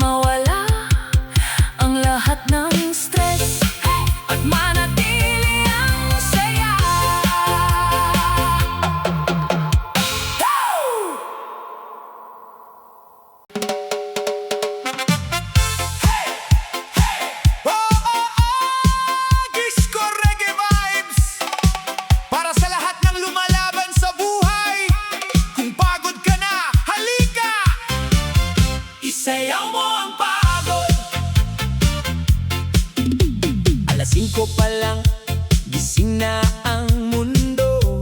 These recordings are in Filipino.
mawala ang lahat ng stress at manatili ang saya. Disco Reggae Vibes para sa lahat ng lumalaban sa buhay. Kung pagod ka na, halika! Isayaw mo ang pagod. Alas 5 pa lang, gising na ang mundo.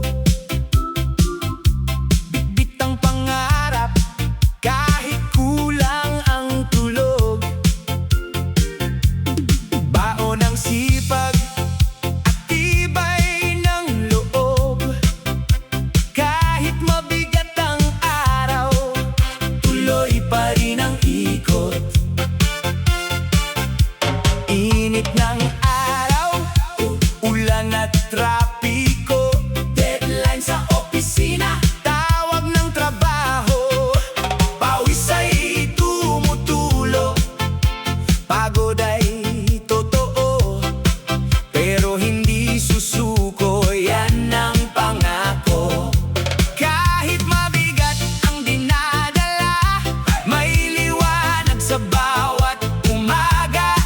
Bitbit ang pangarap, kahit kulang ang tulog. Baon ang sipag at tibay ng loob. Kahit mabigat ang araw, tuloy pa rin ang ikot. Init ng araw, ulan at trapiko. Deadline sa opisina, tawag ng trabaho. Pawis ay tumutulo, pagod ay totoo, pero hindi susuko, yan ang pangako. Kahit mabigat ang dinadala, may liwanag sa bawat umaga.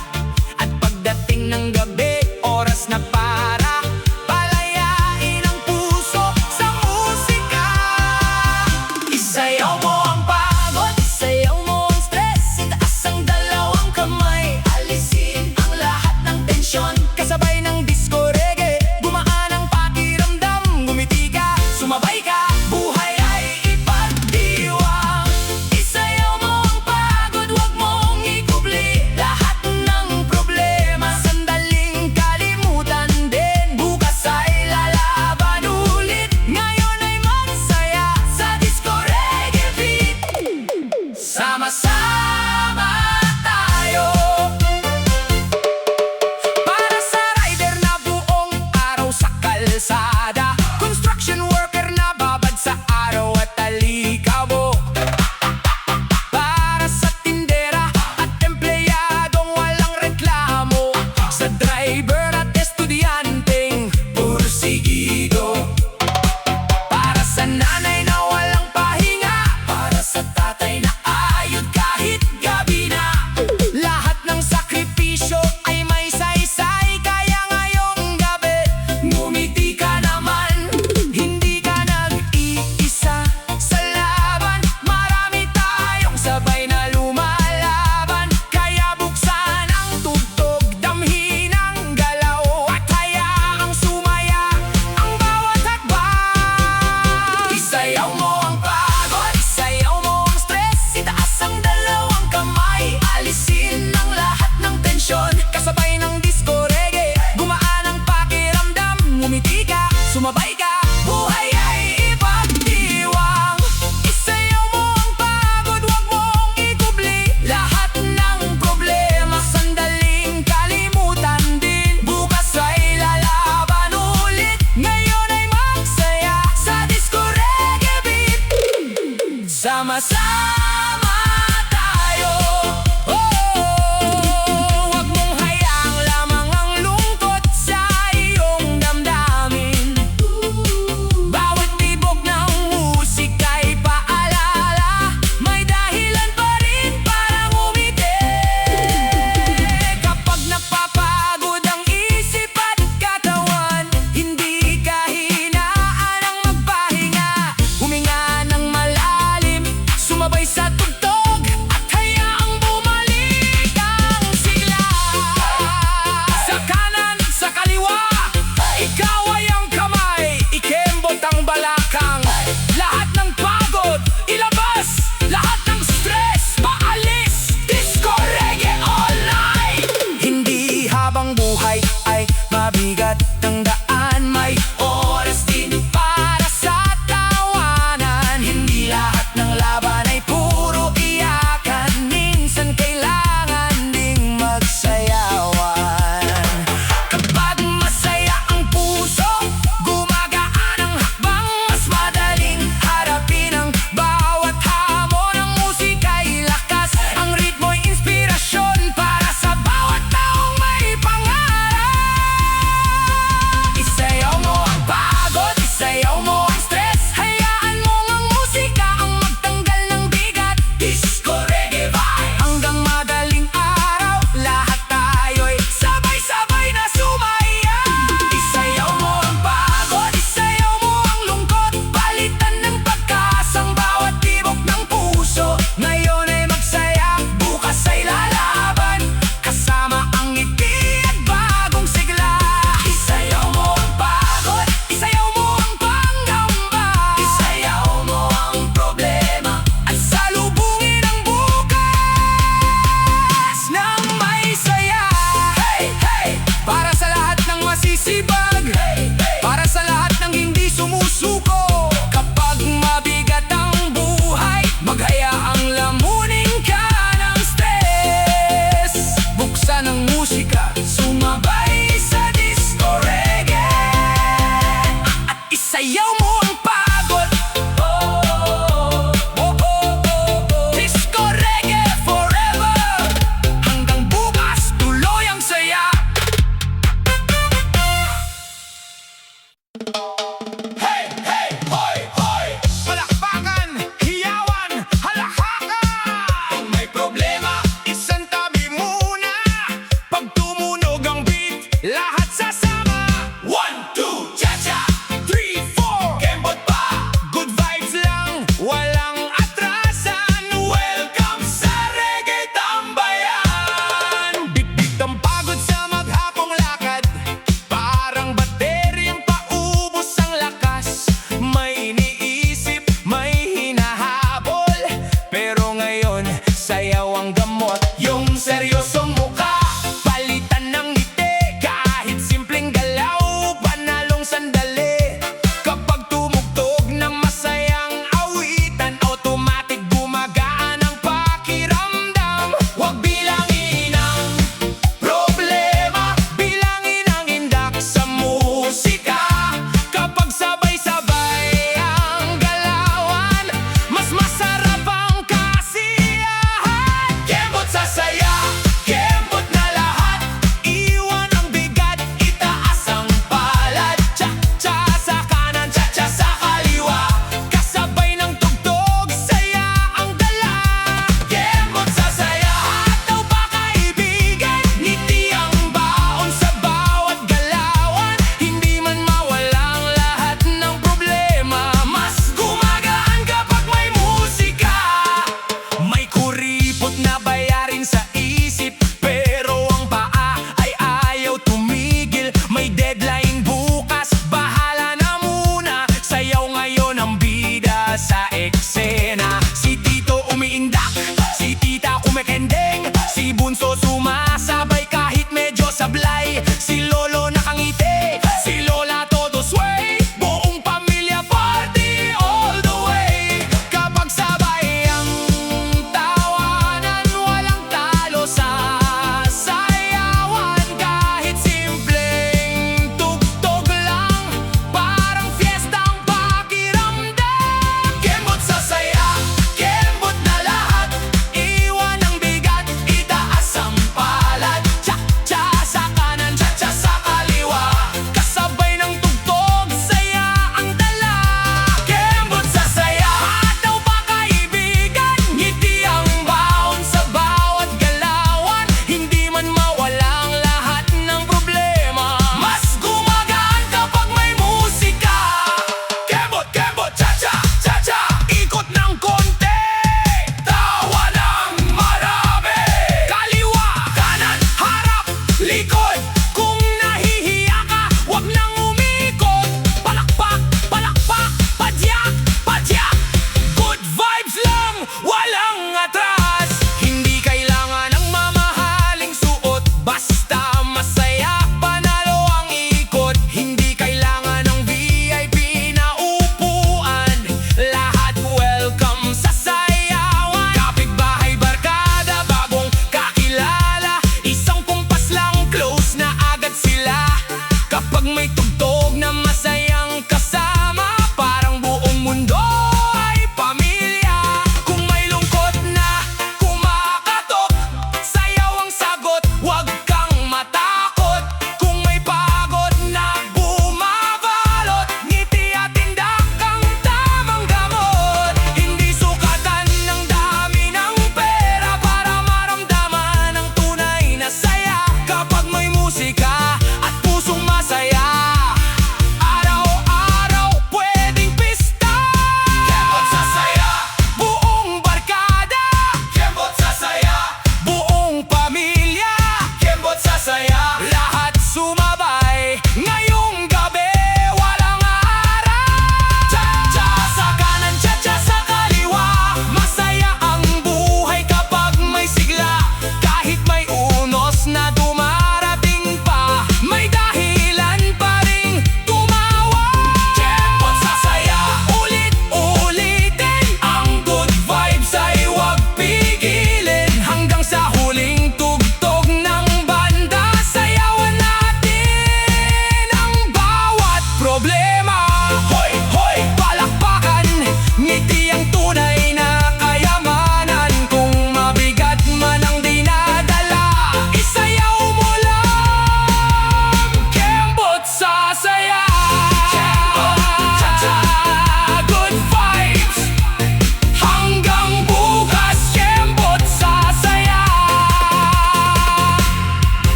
At pagdating ng gabi, oras na para palayain ang puso sa musika. Isayaw mo ang pagod, isayaw mo ang stress. Itaas ang dalawang kamay, alisin ang lahat ng tensyon. Kasabay ng disco reggae, gumaan ang pakiramdam. Ngumiti ka, sumabay ka, buhay ay ipagdiwang. Isayaw mo ang pagod, wag mong ikubli lahat ng problema. Sandaling kalimutan din, bukas ay lalaban ulit. Ngayon ay magsaya sa disco reggae beat. Sama-sama tayo, para sa rider na buong araw sa kalsada, construction worker na babad sa araw at alikabok, para sa tindera at empleyadong walang reklamo, sa driver at estudyanteng pursigido, para sa nanay na walang pahinga, para sa tatay na ayod kahit gabi na. Lahat ng sakripisyo ay may saysay, kaya ngayong gabi ngumiti ka naman. Hindi ka nag-iisa sa laban, marami tayong sabay na lumalaban. Kaya buksan ang tugtog, damhin ang galaw, at hayaang sumaya ang bawat hakbang. Isayaw mo ang pagod, isayaw mo ang stress. Itaas ang dalawang kamay, alisin ang lahat ng tensyon. Kasabay ng disco reggae, gumaan ang pakiramdam. Ngumiti ka, sumabay ka, buhay ay ipagdiwang. Isayaw mo ang pagod, wag mong ikubli lahat ng problema. Sandaling kalimutan din, bukas ay lalaban ulit. Ngayon ay magsaya sa disco reggae beat. Sama-sama tayo, oh, seryosong muka. Palitan ng ngiti, kahit simpleng galaw, panalong sandali. Kapag tumugtog ng masayang awitan, automatic gumagaan ang pakiramdam. Huwag bilangin ang problema, bilangin ang indak sa musika. Kapag sabay-sabay ang galawan, mas masarap ang kasiyahan. Kembot sa saya,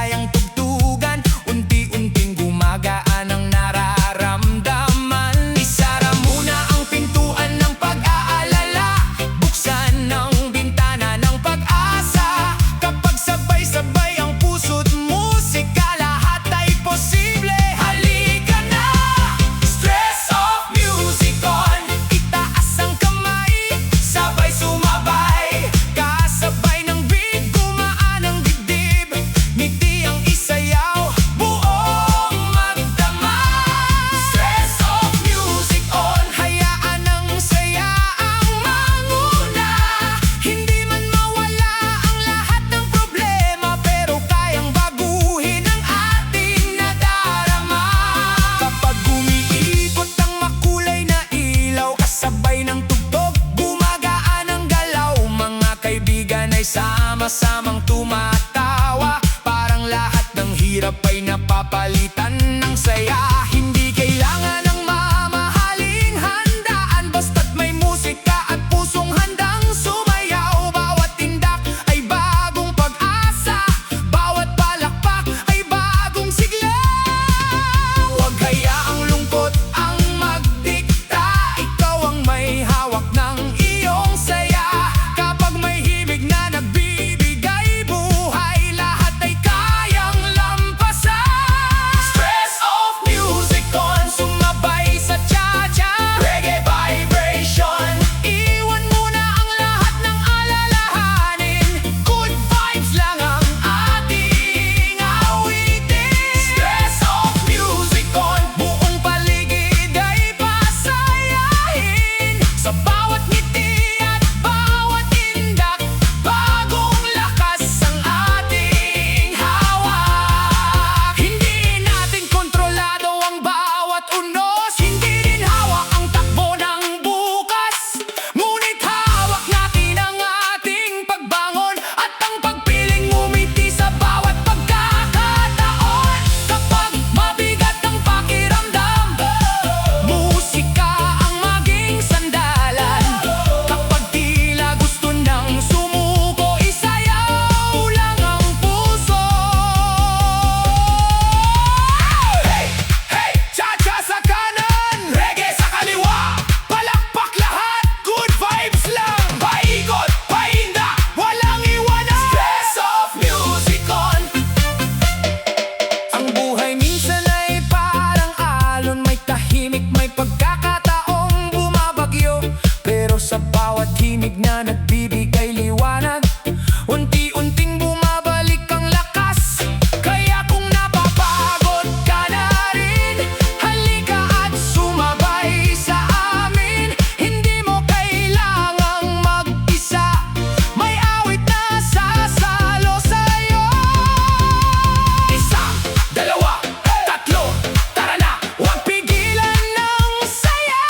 maligayang tugtugan, unti-unting gumagaan ang nararamdaman. Isara muna ang pintuan ng pag-aalala, buksan ang bintana ng pag-asa. Kapag sabay-sabay ang puso't musika, lahat ay posible. Halika na! Stress off, music on. Itaas ang kamay, sabay sumabay. Kasabay ng beat, gumaan ang dibdib. Ngiti ang isayaw, buong magdama. Stress off, music on. Hayaan ang saya ang manguna. Hindi man mawala ang lahat ng problema, pero kayang baguhin ang ating nadarama. Kapag umiikot ang makulay na ilaw, kasabay ng tugtog, gumagaan ang galaw. Mga kaibigan ay sama-samang tumatawa, parang lahat ng hirap ay napapalitan ng saya. Hindi kailangan ng mamahaling handaan, basta't may musika at pusong handang sumayaw. Bawat tindak ay bagong pag-asa, bawat palakpak ay bagong sigla. Huwag hayaang lungkot ang magdikta, ikaw ang may hawak ng iyong saya. Kapag may himig na nagbibigay buhay, lahat ay kayang lampasan. Stress off, music on. Sumabay sa cha-cha, reggae vibration. Iwan muna ang lahat ng alalahanin, good vibes lang ang ating awitin. Stress off, music on. Buong paligid ay pasayahin. Sa bawat ngiti at bawat tindak, bagong lakas ang ating hawak. Hindi natin kontrolado ang bawat unos, hindi rin hawak ang takbo ng bukas. Ngunit hawak natin ang ating pagbangon at ang pagpiling ngumiti sa bawat pagkakataon. Kapag mabigat ang pakiramdam, musika ang maging sandalan. Kapag tila gusto nang sumuko, isayaw lang ang puso. Hey! Hey! Cha-cha sa kanan, reggae sa kaliwa, palakpak lahat, good vibes lang. Paikot, pahinda, walang iwanan. Stress off, music on. Ang buhay minsan ay parang alon, may tahimik, may pagkakataong bumabagyo. Pero sa bawat himig na nagbibigay liwanag, unti-unting bumabalik ang lakas. Kaya kung napapagod ka na rin, halika at sumabay sa amin. Hindi mo kailangang mag-isa, may awit na sasalo sa'yo. Isa, dalawa, tatlo, tara na, huwag pigilan ng saya.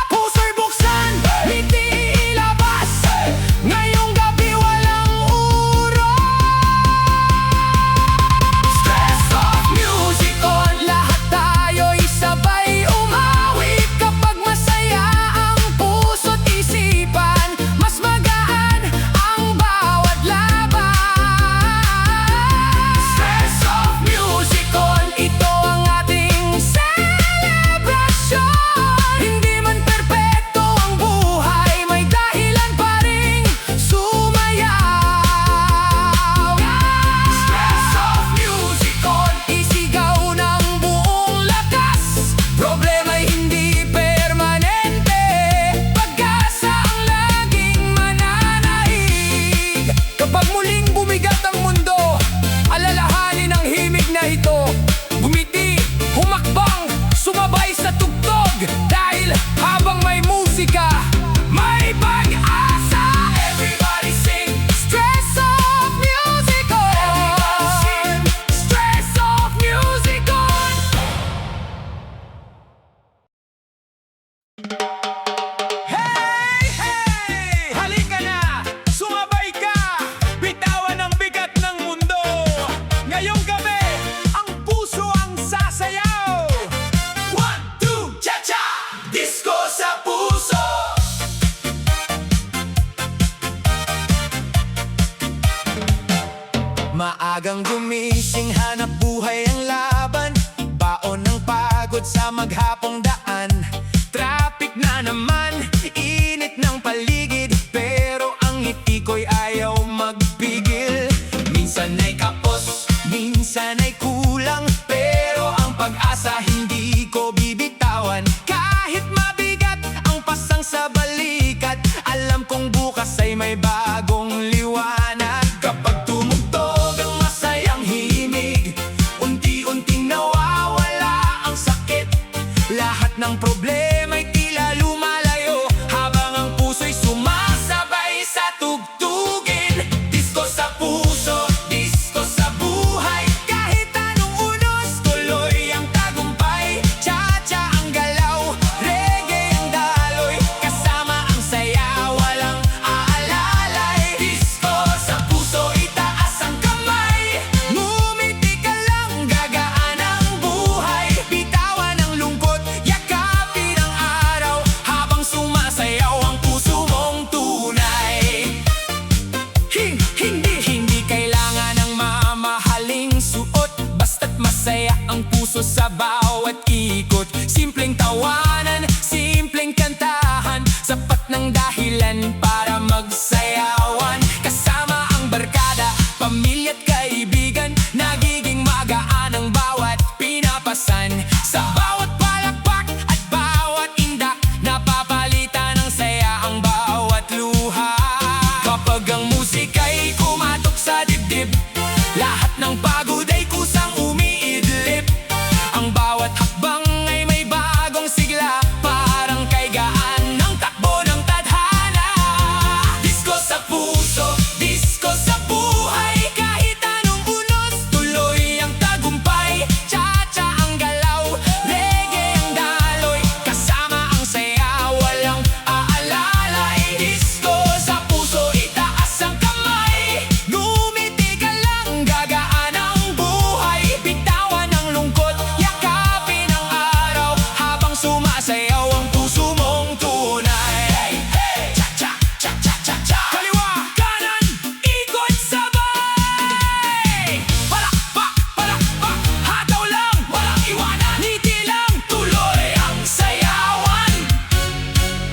Puso'y buksan, ngiti ilabas, ngayong gabi walang urong. Stress off, music on. Lahat tayo'y sabay umawit. Kapag masaya ang puso't isipan, mas magaan ang bawat laban. Stress off, music on. Ito ang ating celebration. Hindi man perpekto ang buhay, may dahilan pa ring sumayaw. Stress off, music on. Isigaw ng buong lakas, problema'y hindi permanente, pag-asa ang laging mananaig. Kapag muling bumigat ang mundo, alalahanin ang himig na ito. Gumiti, humakbang, sumabay sa tugtog, dahil habang may musika, may pag-asa. Everybody sing, stress off, music on. Everybody sing, stress off, music on. Hey! Hey! Halika na! Sumabay ka! Bitawan ang bigat ng mundo! Ngayong gabi, ang puso ang sasayaw! 1, 2, cha-cha! Disco sa puso! Maagang gumising gising, hanap buhay ang laban. Baon ng pagod sa maghapong daan. Traffic na naman, init ng paligid, pero ang ngiti ko'y ayaw magpigil. Minsan ay kapos, minsan ay kulang, pero ang pag-asa hindi ko bibitawan. Kahit mabigat ang pasang sa balikat, alam kong bukas ay may bagong liwanag. Kapag tumugtog ang masayang himig, unti-unting nawawala ang sakit. Lahat ng problema'y tila lumalayo, habang ang puso'y sumasabay sa tugtugin. Disko sa puso, disko sa buhay. Kahit anong unos, tuloy ang tagumpay. Cha-cha ang galaw, reggae ang daloy, kasama ang saya, walang aalalay. Disko sa puso, itaas ang kamay. Ngumiti ka lang, gagaan ang buhay. Bitawan ang lungkot, yakapin ang araw, habang sumasayaw ang puso mong tunay. Hindi kailangan ng mamahaling suot, basta't masaya ang puso sa bawat ikot. Simpleng tawanan, simpleng kantahan, sapat ng dahilan para magsayawan. Kasama ang barkada, pamilya't kaibigan, nagiging magaan ang bawat pinapasan. Sa bawat palakpak at bawat indak, napapalitan ng saya ang bawat luha. Kapag ang musika'y kumatok sa dibdib, lahat ng pagod ay kusang umiidlip. Ang bawat hakbang ay may bagong sigla, parang kay gaan ng takbo ng tadhana. Disko sa puso, disko sa buhay. Kahit anong unos, tuloy ang tagumpay. Cha-cha ang galaw, reggae ang daloy, kasama ang saya, walang aalalay. Disko sa puso, itaas ang kamay. Ngumiti ka lang, gagaan ang buhay. Bitawan ang lungkot, yakapin ang araw, habang sumasayaw ang puso mong tunay. Cha-cha, cha-cha-cha-cha. Kaliwa, kanan, ikot sabay. Palakpak, palakpak, hataw lang, walang iwanan. Ngiti lang, tuloy ang sayawan.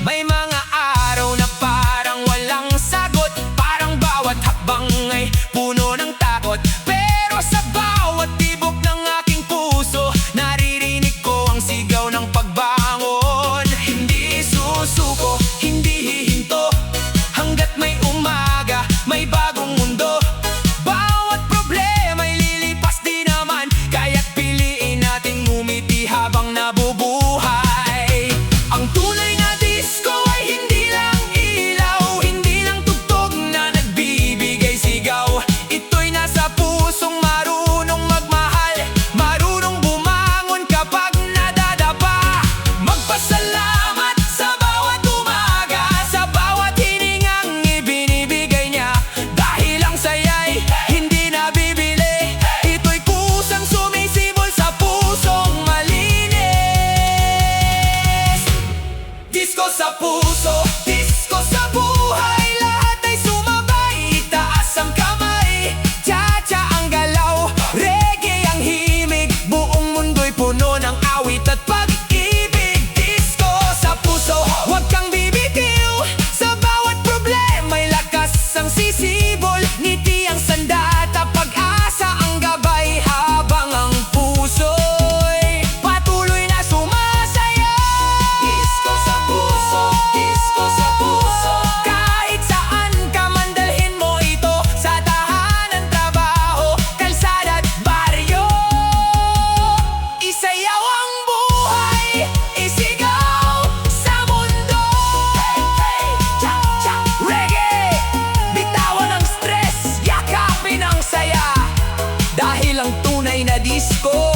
May mga araw na parang walang sagot, parang bawat hakbang ay puno ng takot. Pero sa bawat tibok ng aking puso, naririnig ko ang sigaw ng pagbangon. Hindi susuko, hindi hihinto, hanggat may umaga, may bagong mundo. Bawat problema'y lilipas di naman, kaya't piliin nating ngumiti habang nabubuhay. Ang tunay na disco ay hindi lang ilaw, hindi lang tugtog na nagbibigay sigaw. Ito'y nasa pusong marunong magmahal, marunong bumangon kapag nadadapa. Magpasalamat sa bawat umaga, sa bawat hiningang ibinibigay niya. Dahil ang saya'y hindi nabibili, ito'y kusang sumisibol sa pusong malinis. Disko sa puso, disko sa buhay, lahat ay sumabay, itaas ang kamay. Cha-cha ang galaw, reggae ang himig, buong mundo'y puno ng awit at pag-ibig. Disko sa puso, huwag kang bibitiw, sa bawat problema'y lakas ang sisibol. Ngiti ang sandata, pag-asa ang gabay, habang ang puso'y patuloy na sumasaya. Disko sa puso, disko sa puso. Kahit saan ka man dalhin mo ito, sa tahanan, trabaho, kalsada at baryo. Isayaw ang buhay, isigaw sa mundo. Cha-cha, reggae, bitawan ang stress, yakapin ang saya. Dahil ang tunay na disco